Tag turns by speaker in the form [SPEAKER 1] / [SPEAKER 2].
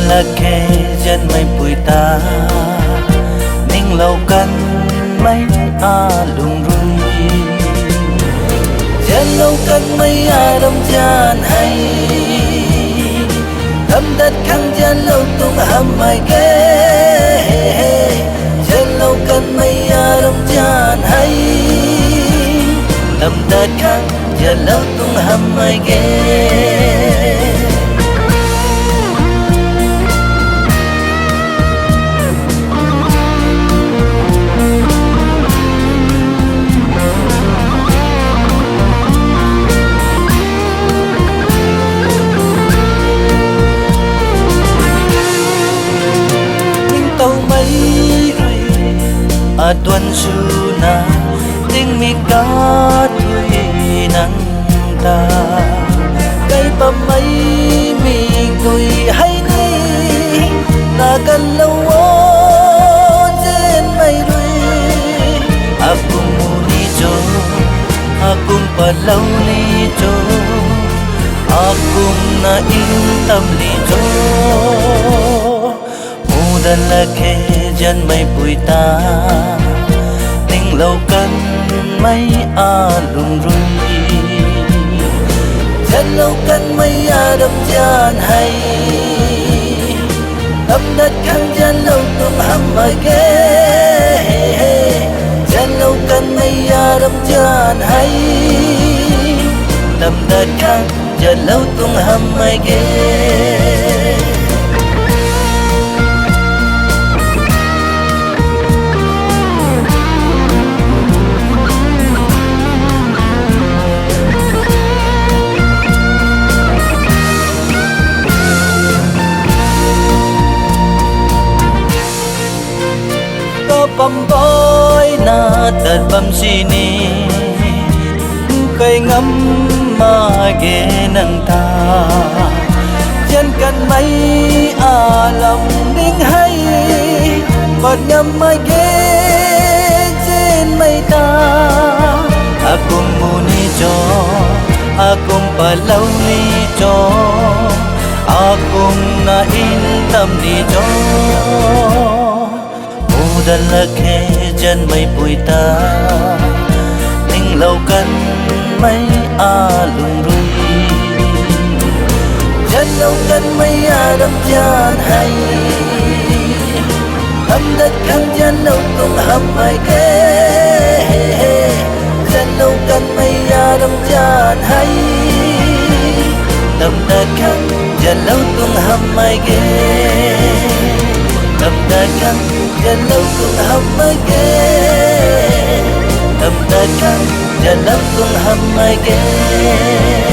[SPEAKER 1] là khe dân mây bụi ta ninh lâu căn mấy lùng rui dân lâu căn mấy đông chan hay thâm đất khăn dân lâu tung hầm mai ghé dân lâu căn mấy đông chan hay thâm đất khăn dân lâu tung hầm mai ghé tuần su na tiếng mi cá thui nắng ta cây bầm mấy mi thui hay ni na cần lâu ôn trên mây đuôi akung muni cho akung pa lâu ni cho akung na in tâm li cho mudan la khe dân mây bụi ta ninh lâu căn mấy lùng rui dân lâu căn mấy đông chan hay tâm đất khăn dân lâu tung hầm mai ghé dân lâu căn mấy đông chan hay tâm đất khăn dân lâu tung hầm mai ghé bầm bói na tật bầm sini cây ngắm mà ghé nâng ta chân cần mấy lòng đinh hay bật ngắm mai ghé trên mây ta akung muni cho akung pa lâu ni cho akung na in tâm đi cho dan là khe dân mây bụi ta ninh lâu căn mấy lùng rui dân lâu căn mấy đông chan hay thâm đất khăn dân lâu tung hầm mai ghé dân lâu căn mấy đông chan hay thâm đất khăn dân lâu tung hầm mai ghé thâm đất khăn dân lâu tung hầm mai ghé thâm đất khăn dân lâu tung hầm mai ghé